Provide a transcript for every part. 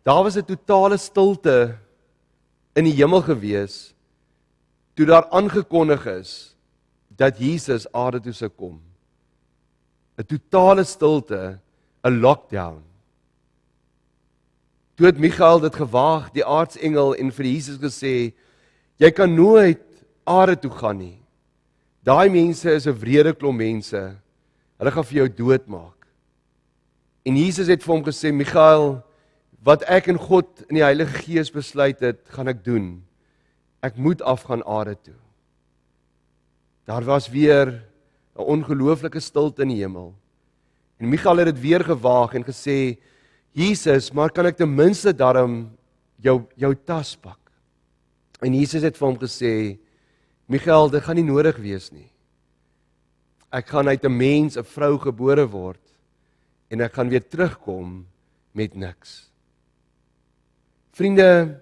Daar was 'n totale stilte in die hemel gewees, toe daar aangekondig is, dat Jesus aarde toe sou kom. 'n Totale stilte, 'n lockdown. Toe het Michael dit gewaag, die aartsengel, en vir Jesus gesê, jy kan nooit aarde toe gaan nie. Daai mense is 'n wrede klomp mense, hulle gaan vir jou doodmaak. En Jesus het vir hom gesê, Michael, wat ek en God in die Heilige Gees besluit het, gaan ek doen. Ek moet afgaan aarde toe. Daar was weer 'n ongelooflike stilte in die hemel. En Michael het dit weer gewaag en gesê, Jesus, maar kan ek ten minste daarom jou tas pak? En Jesus het vir hom gesê, Michael, dit gaan nie nodig wees nie. Ek gaan uit 'n mens, 'n vrou gebore word, en ek gaan weer terugkom met niks. Vriende,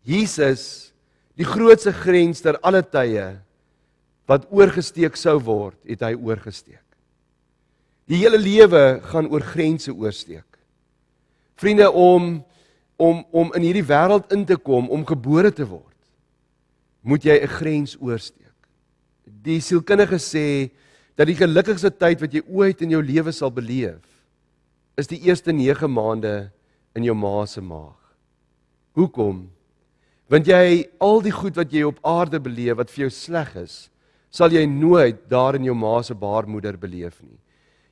Jesus, die grootste grens ter alle tye, wat oorgesteek sou word, het hy oorgesteek. Die hele lewe gaan oor grense oorsteek. Vriende, om in hierdie wêreld in te kom, om gebore te word, moet jy 'n grens oorsteek. Die sielkundige sê, dat die gelukkigste tyd wat jy ooit in jou lewe sal beleef, is die eerste 9 maande in jou ma se maag. Hoekom? Want jy, al die goed wat jy op aarde beleef, wat vir jou sleg is, sal jy nooit daar in jou ma se baarmoeder beleef nie.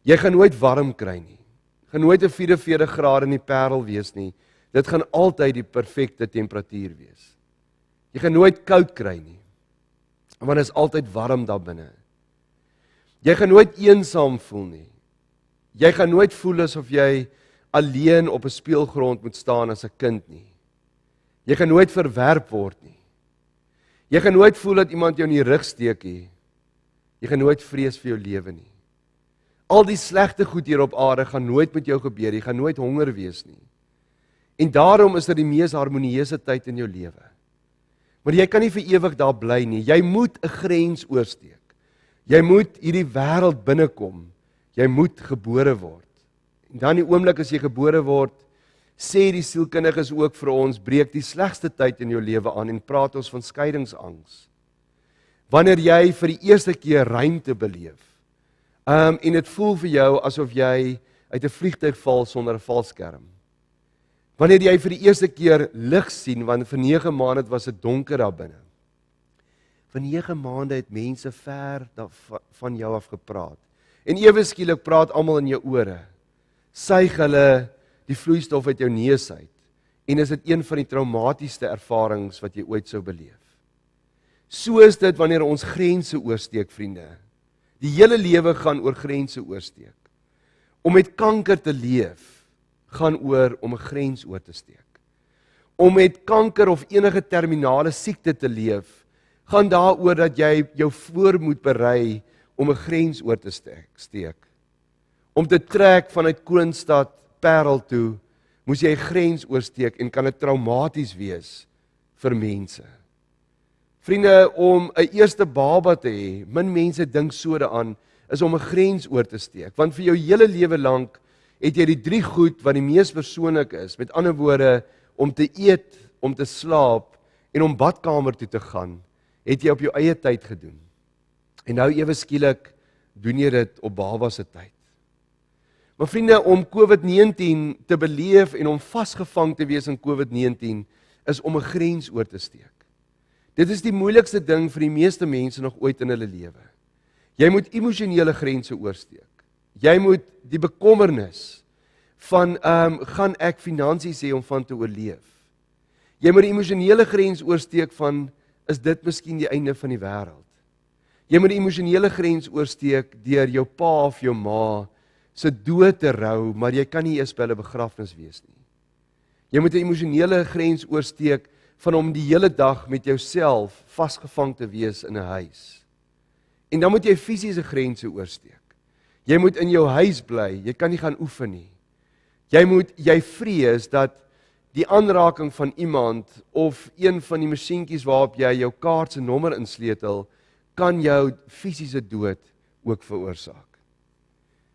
Jy gaan nooit warm kry nie. Gaan nooit 'n 44 grade in die Parel wees nie. Dit gaan altyd die perfekte temperatuur wees. Jy gaan nooit koud kry nie, want dit is altyd warm daar binne. Jy gaan nooit eensaam voel nie. Jy gaan nooit voel asof jy alleen op 'n speelgrond moet staan as 'n kind nie. Jy gaan nooit verwerp word nie. Jy gaan nooit voel dat iemand jou in die rug steek nie. Jy gaan nooit vrees vir jou lewe nie. Al die slegte goed hier op aarde gaan nooit met jou gebeur, jy gaan nooit honger wees nie. En daarom is dit die mees harmonieuse tyd in jou lewe. Maar jy kan nie vir ewig daar bly nie, jy moet 'n grens oorsteek. Jy moet hierdie wêreld binnekom, jy moet gebore word. En dan die oomblik as jy gebore word, sê die sielkundiges ook vir ons, breek die slegste tyd in jou lewe aan en praat ons van skeiingsangs. Wanneer jy vir die eerste keer ruimte beleef, en dit voel vir jou asof jy uit 'n vliegtuig val sonder 'n valskerm. Wanneer jy vir die eerste keer lig sien, want vir 9 maande was dit donker daar binne. Vir 9 maande het mense ver van jou af gepraat. En ewe skielik praat almal in jou ore. Suig hulle die vloeistof uit jou neus uit. En is dit een van die traumatiesste ervarings wat jy ooit sou beleef. So is dit wanneer ons grense oorsteek, vriende. Die hele lewe gaan oor grense oorsteek. Om met kanker te leef, gaan oor om 'n grens oor te steek. Om met kanker of enige terminale siekte te leef, gaan daaroor dat jy jou voor moet berei om 'n grens oor te steek. Om te trek vanuit Kroonstad Parel toe, moes jy 'n grens oorsteek en kan dit traumaties wees vir mense. Vriende, om 'n eerste baba te hê, min mense dink so daaraan, is om 'n grens oor te steek. Want vir jou hele lewe lank het jy die 3 goed wat die mees persoonlik is, met ander woorde, om te eet, om te slaap en om badkamer toe te gaan, het jy op jou eie tyd gedoen. En nou ewe skielik doen jy dit op baba se tyd. Maar vriende, om COVID-19 te beleef en om vasgevang te wees in COVID-19, is om 'n grens oor te steek. Dit is die moeilikste ding vir die meeste mense nog ooit in hulle lewe. Jy moet emosionele grense oorsteek. Jy moet die bekommernis van, gaan ek finansies hê om van te oorleef? Jy moet die emosionele grens oorsteek van, is dit miskien die einde van die wêreld? Jy moet die emosionele grens oorsteek deur jou pa of jou ma se dood te rou, maar jy kan nie eers by hulle begrafnis wees nie. Jy moet 'n emosionele grens oorsteek van om die hele dag met jouself vasgevang te wees in 'n huis. En dan moet jy fisiese grense oorsteek. Jy moet in jou huis bly, jy kan nie gaan oefen nie. Jy vrees dat die aanraking van iemand of een van die masjienkies waarop jy jou kaart se nommer insleutel, kan jou fisiese dood ook veroorsaak.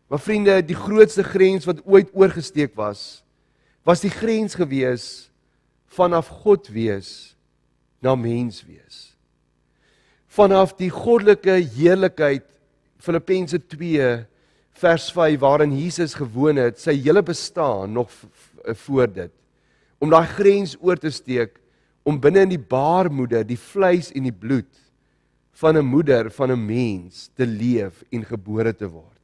Maar vriende, die grootste grens wat ooit oorgesteek was, was die grens gewees vanaf God wees na mens wees. Vanaf die goddelike heerlikheid, Filippense 2 vers 5, waarin Jesus gewoon het, sy hele bestaan nog voor dit, om daai grens oor te steek, om binne in die baarmoeder, die vleis en die bloed van 'n moeder, van 'n mens, te leef en gebore te word.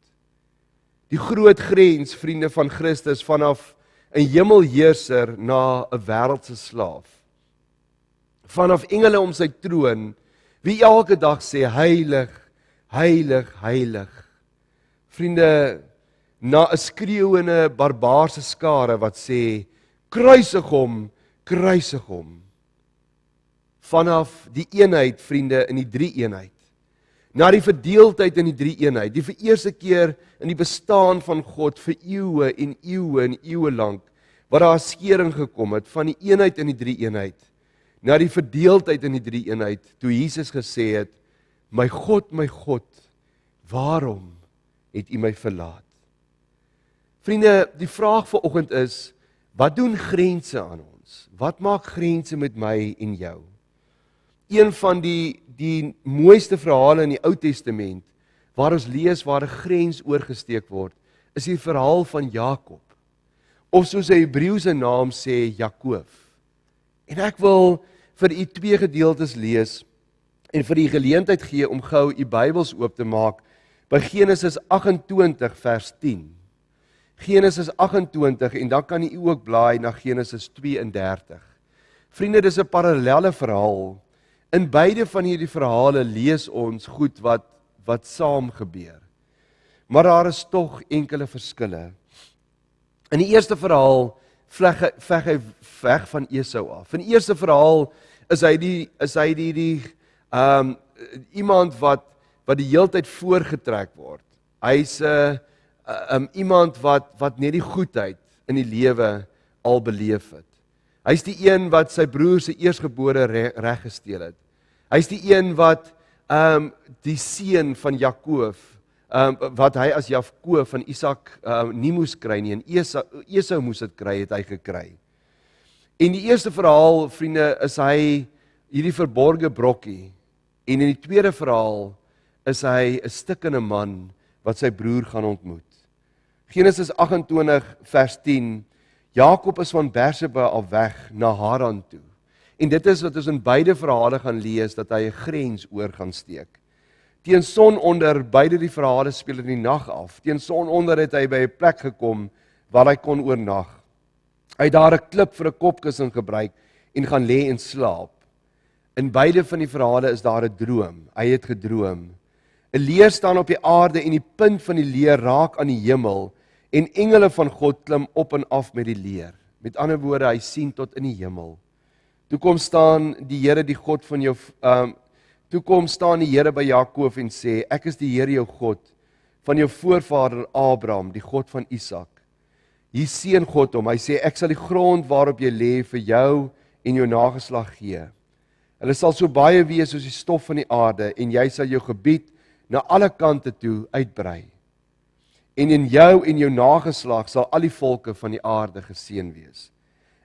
Die groot grens, vriende van Christus, vanaf 'n hemelheerser na 'n wêreldse slaaf. Vanaf engele om sy troon, wie elke dag sê, heilig, heilig, heilig. Vriende, na 'n skreeuende barbaarse skare wat sê, kruisig hom, kruisig hom. Vanaf die eenheid, vriende, in die drie-eenheid. Na die verdeeldheid in die drie-eenheid, die vir eerste keer in die bestaan van God vir eeue en eeue lank, waar daar 'n skering gekom het van die eenheid in die drie-eenheid, na die verdeeldheid in die drie-eenheid, toe Jesus gesê het, my God, waarom het U my verlaat? Vriende, die vraag vanoggend is, wat doen grense aan ons? Wat maak grense met my en jou? Een van die mooiste verhale in die Ou Testament, waar ons lees waar 'n grens oorgesteek word, is die verhaal van Jakob. Of soos 'n Hebreëse naam sê, Jakob. En ek wil vir u twee gedeeltes lees, en vir die geleentheid gee om gou u Bybels oop te maak, by Genesis 28 vers 10. Genesis 28, en dan kan u ook blaai na Genesis 32. Vriende, dis 'n parallelle verhaal. In beide van hierdie verhale lees ons goed wat saam gebeur. Maar daar is tog enkele verskille. In die eerste verhaal veg hy weg van Esau af. In die eerste verhaal is hy die iemand wat die heeltyd voorgetrek word. Hy's iemand wat net die goedheid in die lewe al beleef het. Hy's die een wat sy broer se eersgebore reg gesteel het. Hy's die een wat die seun van Jakob, wat hy as Jakob van Isak nie moes kry nie, en Esau moes dit kry, het hy gekry. En die eerste verhaal, vriende, is hy hierdie verborge brokkie, en in die tweede verhaal is hy 'n stikkende man wat sy broer gaan ontmoet. Genesis 28 vers 10, Jakob is van Berseba af weg na Haran toe. En dit is wat ons in beide verhale gaan lees, dat hy 'n grens oor gaan steek. Teen sononder, beide die verhale speel in die nag af. Teen sononder het hy by 'n plek gekom waar hy kon oornag. Hy het daar 'n klip vir 'n kopkussing gebruik en gaan lê en slaap. In beide van die verhale is daar 'n droom. Hy het gedroom. 'n Leer staan op die aarde en die punt van die leer raak aan die hemel en engele van God klim op en af met die leer. Met ander woorde, hy sien tot in die hemel. Toe kom staan die Here, die God van jou toe kom staan die Here by Jakob en sê, ek is die Here jou God van jou voorvader Abraham, die God van Isak. Hier seën God hom. Hy sê, ek sal die grond waarop jy lê vir jou en jou nageslag gee. Hulle sal so baie wees soos die stof van die aarde en jy sal jou gebied na alle kante toe uitbrei. En in jou en jou nageslag sal al die volke van die aarde geseën wees.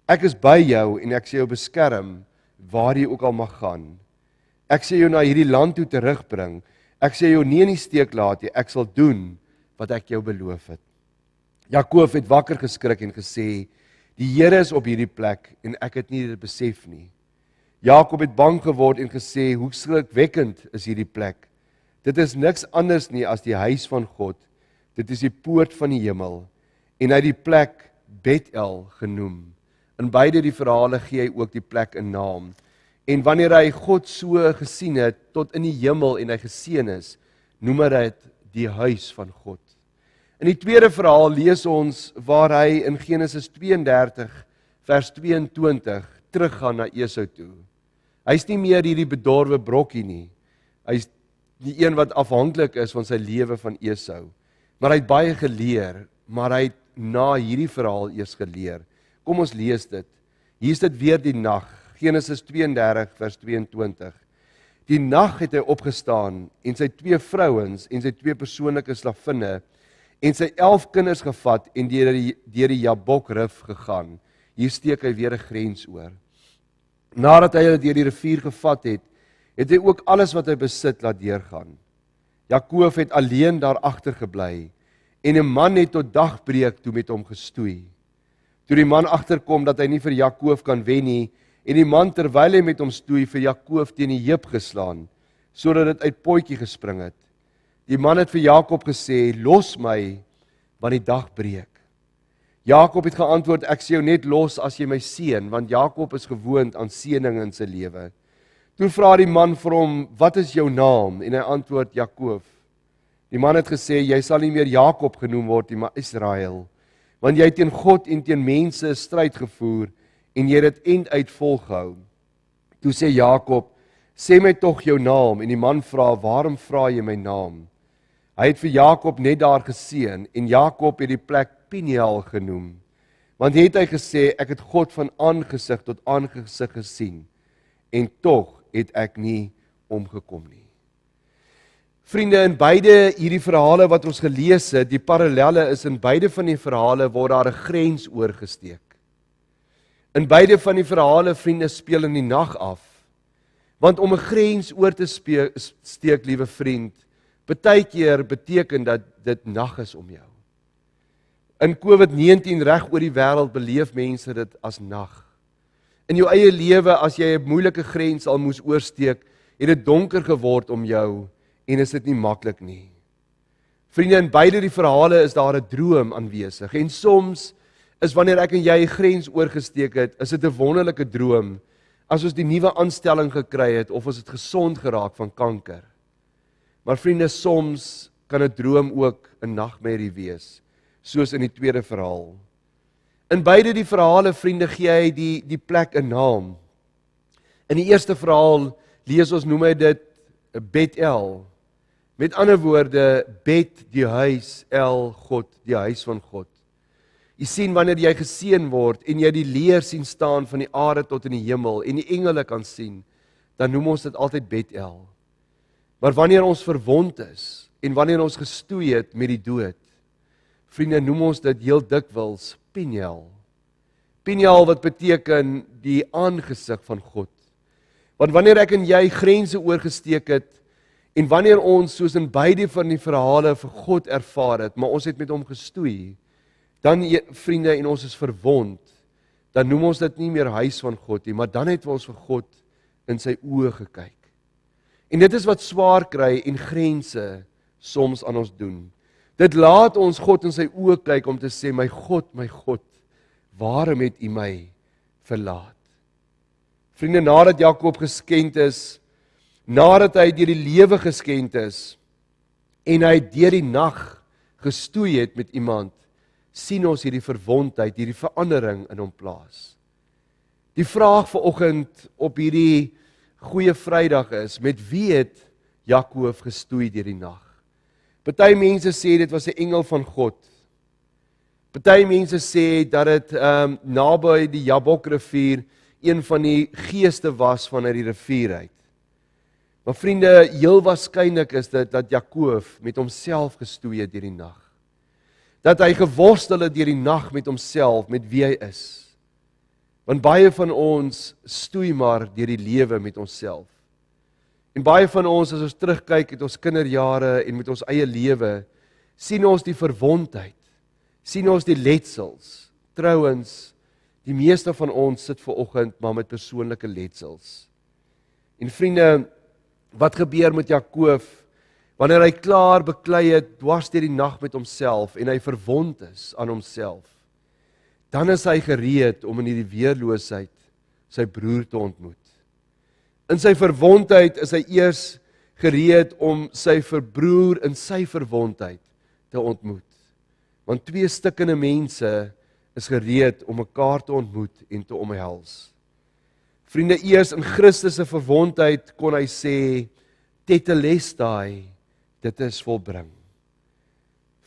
Ek is by jou en ek sal jou beskerm waar jy ook al mag gaan. Ek sal jou na hierdie land toe terugbring. Ek sal jou nie in die steek laat nie. Ek sal doen wat ek jou beloof het. Jakob het wakker geskrik en gesê, die Here is op hierdie plek en ek het nie dit besef nie. Jakob het bang geword en gesê, hoe skrikwekkend is hierdie plek. Dit is niks anders nie as die huis van God. Dit is die poort van die hemel. En hy het die plek Bethel genoem. In beide die verhale gee hy ook die plek 'n naam. En wanneer hy God so gesien het tot in die hemel en hy geseën is, noem hy dit die huis van God. In die tweede verhaal lees ons waar hy in Genesis 32 vers 22 teruggaan na Esau toe. Hy's nie meer hierdie bedorwe brokkie nie. Hy's die een wat afhanklik is van sy lewe van Esau. Maar hy het baie geleer, maar hy het na hierdie verhaal eers geleer. Kom ons lees dit. Hier is dit weer die nag. Genesis 32 vers 22. Die nag het hy opgestaan en sy 2 vrouens en sy 2 persoonlike slavinne en sy 11 kinders gevat en deur die Jabok-rif gegaan. Hier steek hy weer 'n grens oor. Nadat hy hulle deur die rivier gevat het, het hy ook alles wat hy besit laat deurgaan. Jakob het alleen daar agter gebly en 'n man het tot dagbreek toe met hom gestoei. Toe die man agterkom dat hy nie vir Jakob kan wen nie, en die man terwyl hy met hom stoei vir Jakob teen die heup geslaan, sodat dit uit potjie gespring het. Die man het vir Jakob gesê, los my, want die dag breek. Jakob het geantwoord, ek sê jou net los as jy my seën, want Jakob is gewoond aan seëning in sy lewe. Toe vra die man vir hom, wat is jou naam? En hy antwoord, Jakob. Die man het gesê, jy sal nie meer Jakob genoem word nie, maar Israel, want jy het teen God en teen mense stryd gevoer, en jy het dit end uit volgehou. Toe sê Jakob, sê my tog jou naam, en die man vra, waarom vra jy my naam? Hy het vir Jakob net daar geseën, en Jakob het die plek Peniel genoem, want het hy gesê, ek het God van aangesig tot aangesig gesien, en tog het ek nie omgekom nie. Vriende, in beide hierdie verhale wat ons gelees het, die parallelle is in beide van die verhale word daar 'n grens oorgesteek. In beide van die verhale, vriende, speel in die nag af. Want om 'n grens oor te steek, liewe vriend, partykeer beteken dat dit nag is om jou. In COVID-19 reg oor die wêreld beleef mense dit as nag. In jou eie lewe, as jy 'n moeilike grens al moes oorsteek, het dit donker geword om jou en is dit nie maklik nie. Vriende, in beide die verhale is daar 'n droom aanwesig en soms is wanneer ek en jy 'n grens oorgesteek het, is dit 'n wonderlike droom as ons die nuwe aanstelling gekry het of ons het gesond geraak van kanker. Maar vriende, soms kan 'n droom ook 'n nagmerrie wees, soos in die tweede verhaal. In beide die verhale, vriende, gee hy die plek 'n naam. In die eerste verhaal lees ons, noem hy dit Bet-El. Met ander woorde, Bet, die huis, El, God, die huis van God. Jy sien, wanneer jy geseën word en jy die leer sien staan van die aarde tot in die hemel en die engele kan sien, dan noem ons dit altyd Bet-El. Maar wanneer ons verwond is en wanneer ons gestoei het met die dood, vriende, noem ons dit heel dikwels Peniel. Peniel wat beteken die aangesig van God. Want wanneer ek en jy grense oorgesteek het en wanneer ons soos in beide van die verhale vir God ervaar het, maar ons het met hom gestoei, dan vriende, en ons is verwond, dan noem ons dit nie meer huis van God nie, maar dan het ons vir God in sy oë gekyk. En dit is wat swaar kry en grense soms aan ons doen. Dit laat ons God in sy oë kyk om te sê, my God, waarom het U my verlaat? Vriende, nadat Jakob geskend is, nadat hy deur die lewe geskend is, en hy deur die nag gestoei het met iemand, sien ons hierdie verwondheid, hierdie verandering in hom plaas. Die vraag vanoggend op hierdie Goeie Vrydag is, met wie het Jakob gestoei deur die nag? Party mense sê dit was 'n engel van God. Party mense sê dat dit naby die Jabok-rivier een van die geeste was vanuit die rivier uit. Maar vriende, heel waarskynlik is dit dat Jakob met homself gestoei het deur die nag. Dat hy geworstel het deur die nag met homself, met wie hy is. Want baie van ons stoei maar deur die lewe met onsself. En baie van ons, as ons terugkyk met ons kinderjare en met ons eie lewe, sien ons die verwondheid, sien ons die letsels. Trouwens, die meeste van ons sit vanoggend maar met persoonlike letsels. En vriende, wat gebeur met Jakob wanneer hy klaar beklei het dwars deur die nag met homself en hy verwond is aan homself? Dan is hy gereed om in hierdie weerloosheid sy broer te ontmoet. In sy verwondheid is hy eers gereed om sy verbroer in sy verwondheid te ontmoet. Want twee stikkende mense is gereed om mekaar te ontmoet en te omhels. Vriende, eers in Christus se verwondheid kon hy sê, tetelestai, dit is volbring.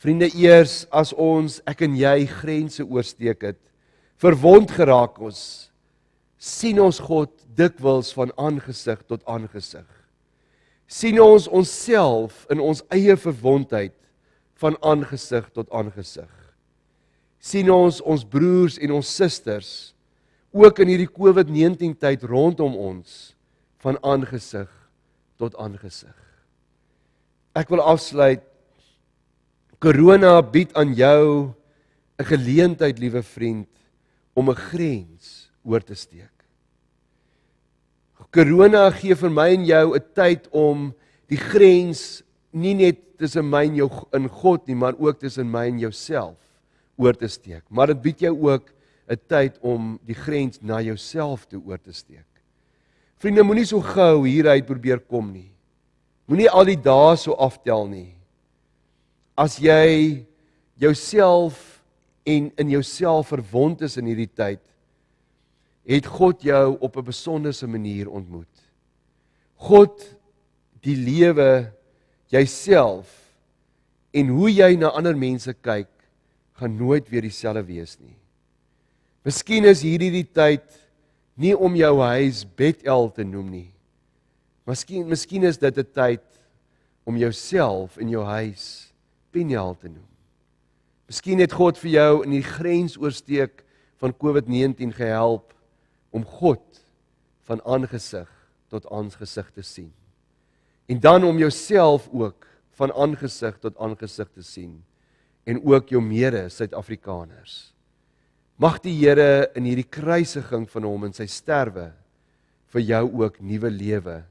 Vriende, eers as ons, ek en jy, grense oorsteek het, verwond geraak ons, sien ons God dikwels van aangesig tot aangesig. Sien ons onsself in ons eie verwondheid van aangesig tot aangesig. Sien ons broers en ons susters, ook in hierdie COVID-19 tyd rondom ons, van aangesig tot aangesig. Ek wil afsluit, corona bied aan jou 'n geleentheid, liewe vriend, om 'n grens oor te steek. Corona gee vir my en jou 'n tyd om die grens nie net tussen my en jou in God nie, maar ook tussen my en jouself oor te steek. Maar dit bied jou ook 'n tyd om die grens na jouself toe oor te steek. Vriende, moenie so gou hieruit probeer kom nie. Moenie al die dae so aftel nie. As jy jouself en in jouself verwond is in hierdie tyd, het God jou op 'n besonderse manier ontmoet. God, die lewe, jouself en hoe jy na ander mense kyk, gaan nooit weer dieselfde wees nie. Miskien is hierdie die tyd nie om jou huis Bethel te noem nie. Miskien is dit 'n tyd om jouself en jou huis Peniel te noem. Miskien het God vir jou in die grens oorsteek van COVID-19 gehelp om God van aangesig tot aangesig te sien. En dan om jouself ook van aangesig tot aangesig te sien en ook jou mede Suid-Afrikaners. Mag die Here in hierdie kruisiging van hom en sy sterwe vir jou ook nuwe lewe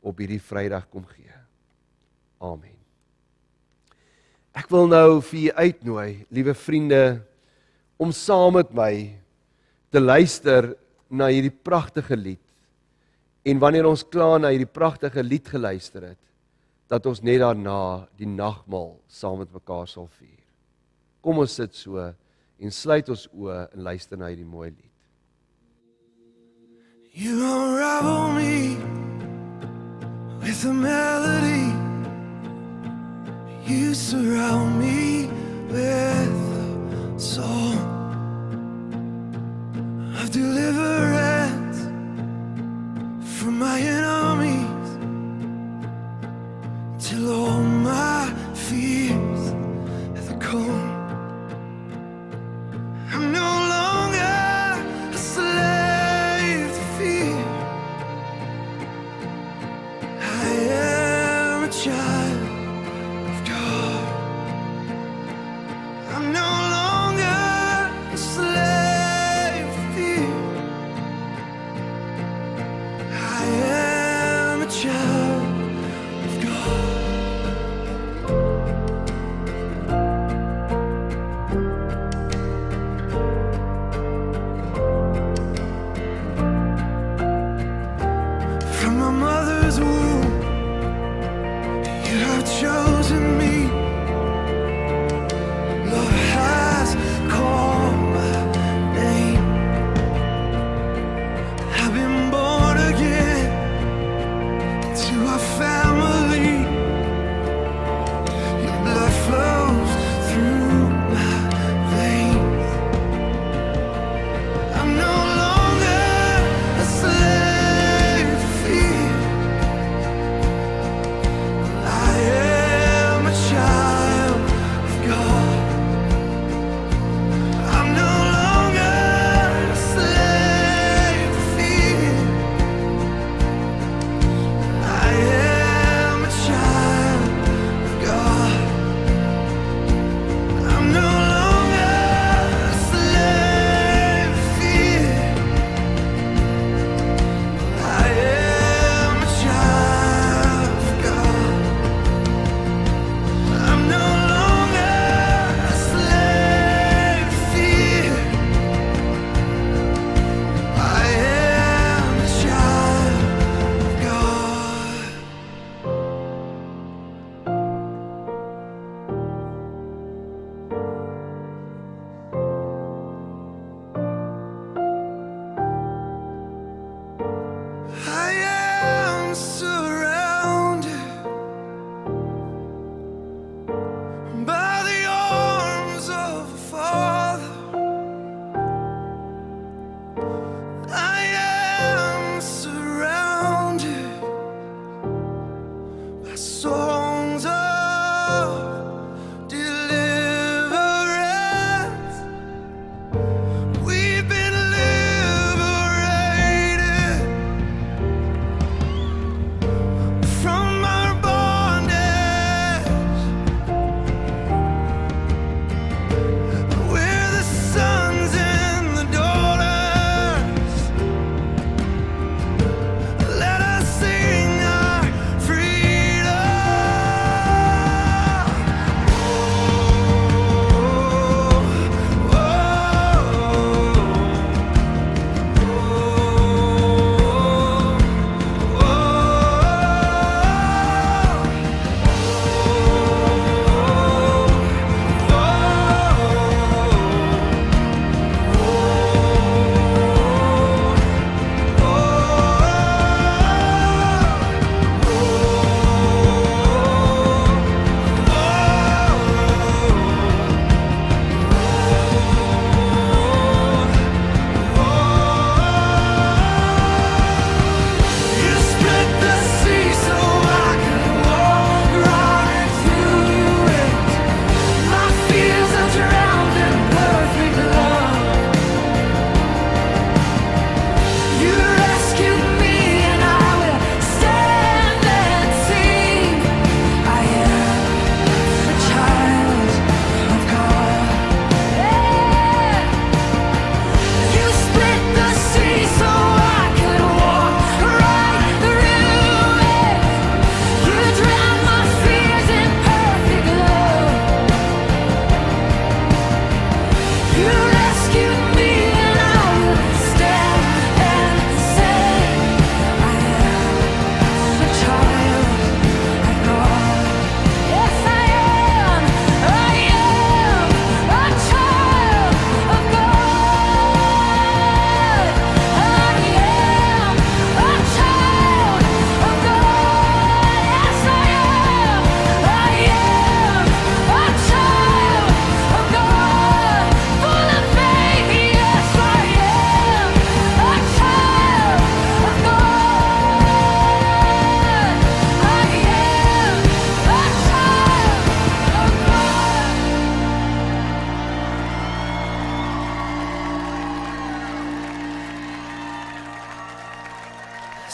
op hierdie Vrydag kom gee. Amen. Ek wil nou vir julle uitnooi, liewe vriende, om saam met my te luister na hierdie pragtige lied. En wanneer ons klaar na hierdie pragtige lied geluister het, dat ons net daarna die nagmaal saam met mekaar sal vier. Kom ons sit so en sluit ons oë en luister na hierdie mooi lied. You unravel me with a melody. You surround me with a song of deliverance from my enemies, till all my fears have gone. I'm no longer a slave to fear. I am a child of God. I'm no longer a slave to fear.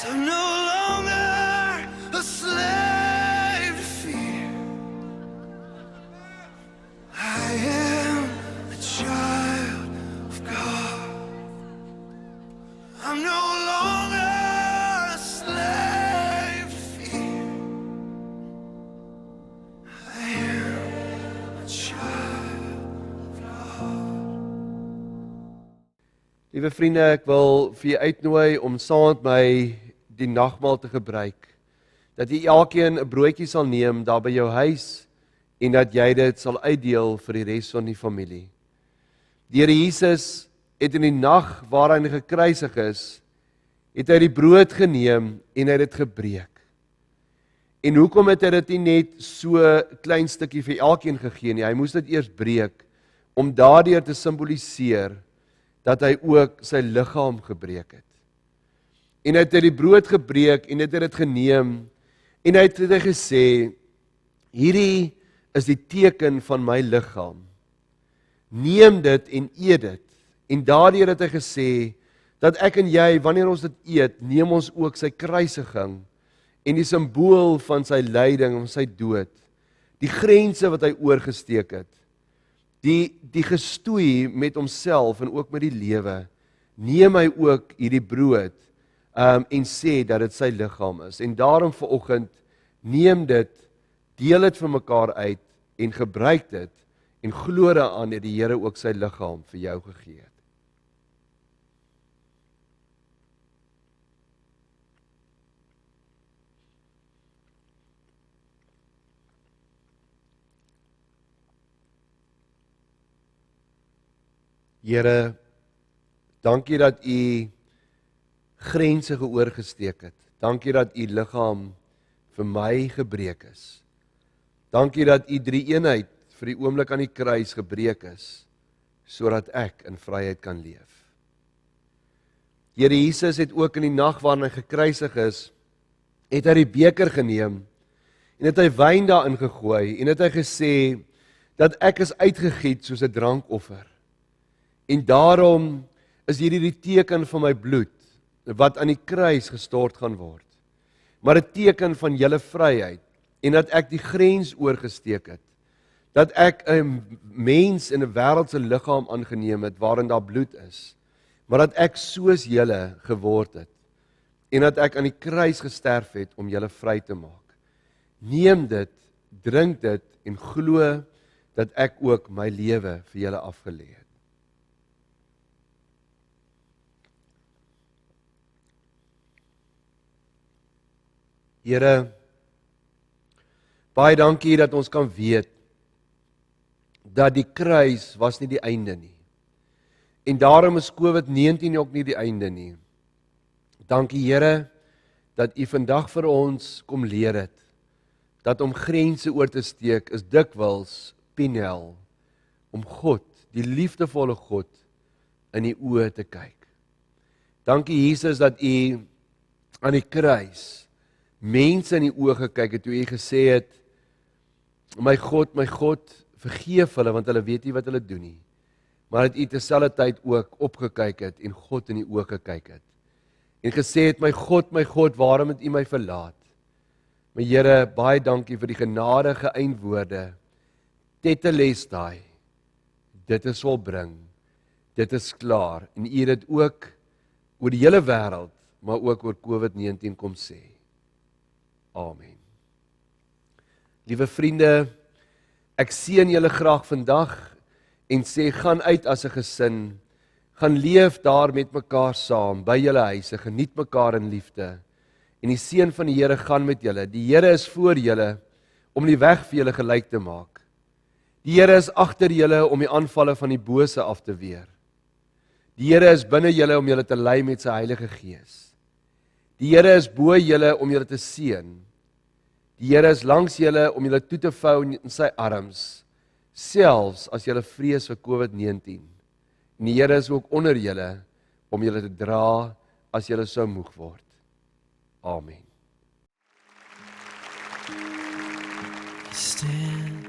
I'm no longer a slave to fear. I am a child of God. I'm no longer a slave to fear. I am a child of God. Liewe vriende, ek wil vir julle uitnooi om saam met my die nagmaal te gebruik. Dat jy elkeen 'n broodjie sal neem daar by jou huis en dat jy dit sal uitdeel vir die res van die familie. Die Here Jesus het in die nag waarin hy gekruisig is, het hy die brood geneem en hy het dit gebreek. En hoekom het hy dit nie net so klein stukkie vir elkeen gegee nie? Hy moes dit eers breek om daardeur te simboliseer dat hy ook sy liggaam gebreek het. En hy het die brood gebreek en het dit geneem en hy het gesê, hierdie is die teken van my liggaam. Neem dit en eet dit. En daardeur het hy gesê, dat ek en jy, wanneer ons dit eet, neem ons ook sy kruisiging en die simbool van sy lyding en sy dood, die grense wat hy oorgesteek het, die gestoei met homself en ook met die lewe, neem hy ook hierdie brood en sê dat dit sy liggaam is. En daarom vanoggend, neem dit, deel dit vir mekaar uit en gebruik dit en glo daaraan dat die Here ook sy liggaam vir jou gegee het. Here, dankie dat U grense oorgesteek het. Dankie dat U liggaam vir my gebreek is. Dankie dat U drie eenheid vir die oomblik aan die kruis gebreek is, sodat ek in vryheid kan leef. Here Jesus het ook in die nag waarin hy gekruisig is, het hy die beker geneem en het hy wyn daarin gegooi en het hy gesê dat ek is uitgegiet soos 'n drankoffer. En daarom is hierdie die teken van my bloed wat aan die kruis gestort gaan word. Maar 'n teken van julle vryheid en dat ek die grens oorgesteek het. Dat ek 'n mens in 'n wêreldse liggaam aangeneem het waarin daar bloed is. Maar dat ek soos julle geword het en dat ek aan die kruis gesterf het om julle vry te maak. Neem dit, drink dit en glo dat ek ook my lewe vir julle afgelê het. Here, baie dankie dat ons kan weet dat die kruis was nie die einde nie. En daarom is COVID-19 ook nie die einde nie. Dankie Here dat U vandag vir ons kom leer het dat om grense oor te steek is dikwels Peniel, om God, die liefdevolle God, in die oë te kyk. Dankie Jesus dat U aan die kruis mense in die oë gekyk het toe U gesê het, my God, vergeef hulle want hulle weet nie wat hulle doen nie. Maar dat U terselfdertyd ook opgekyk het en God in die oë gekyk het. En gesê het, my God, waarom het U my verlaat? My Here, baie dankie vir die genadige eindwoorde. Tetelestai. Dit is volbring. Dit is klaar. En U het dit ook oor die hele wêreld, maar ook oor COVID-19 kom sê. Amen. Liewe vriende, ek seën julle graag vandag en sê, gaan uit as 'n gesin, gaan leef daar met mekaar saam, by julle huise, geniet mekaar in liefde, en die seën van die Here gaan met julle. Die Here is voor julle, om die weg vir julle gelyk te maak. Die Here is agter julle, om die aanvalle van die bose af te weer. Die Here is binne julle, om julle te lei met sy Heilige Gees. Die Here is bo julle, om julle te seën. Die Here is langs julle, om julle toe te vou in sy arms, selfs as julle vrees vir COVID-19. En die Here is ook onder julle, om julle te dra, as julle sou moeg word. Amen. Stand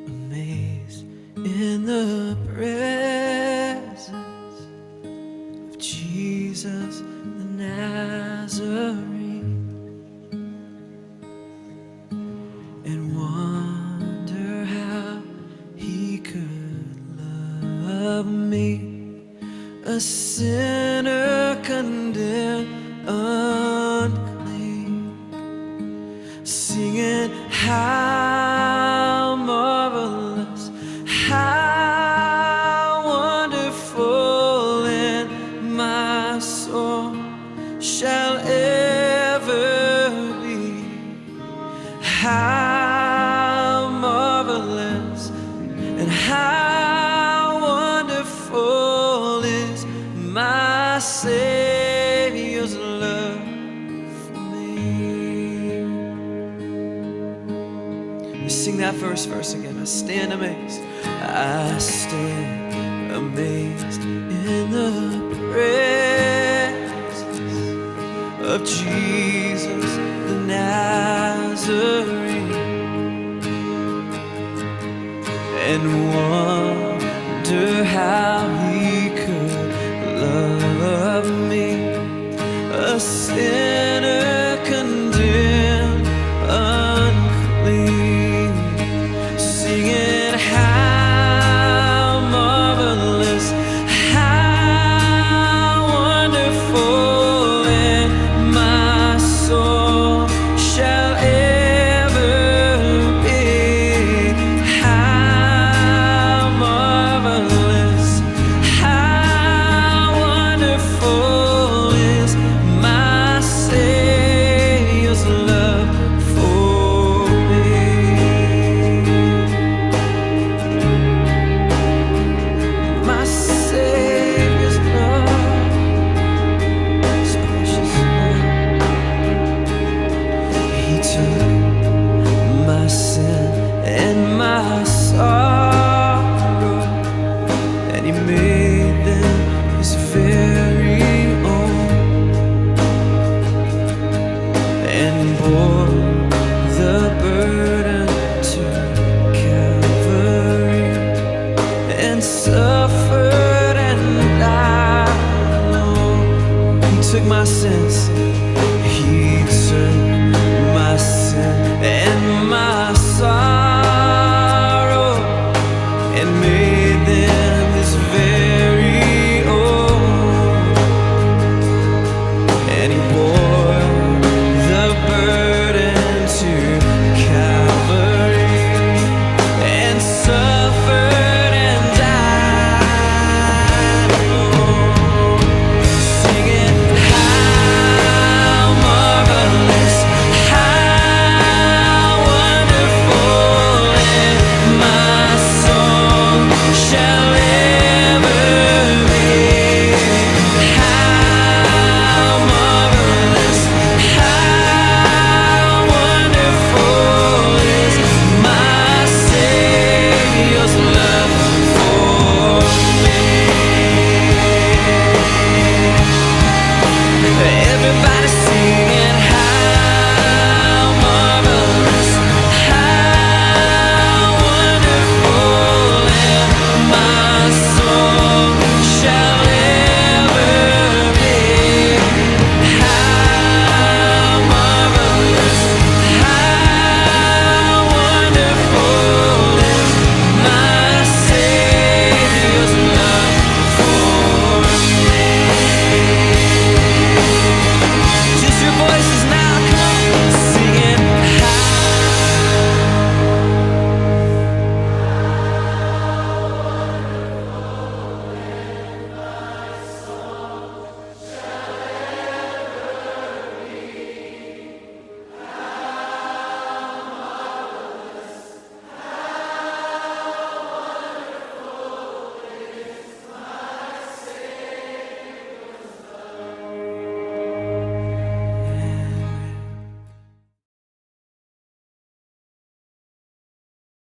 amazed in the presence of Jesus the Nazarene. a sinner condemned unclean, singing how marvelous, how wonderful, and my soul shall ever be. How marvelous and how wonderful is my Savior's love for me. Let's sing that first verse again. I stand amazed. I stand amazed in the presence of Jesus the Nazarene, and wonder how he could love me, a sinner condemned unclean, singing how marvelous, how wonderful, and my soul shall ever be. How marvelous, how wonderful is my Savior's love for me. My Savior's love is precious love. He took my sin and my sorrow, and he made them his very own, and bore the burden to Calvary, and suffered and died alone. He took my sins, he took my sin and my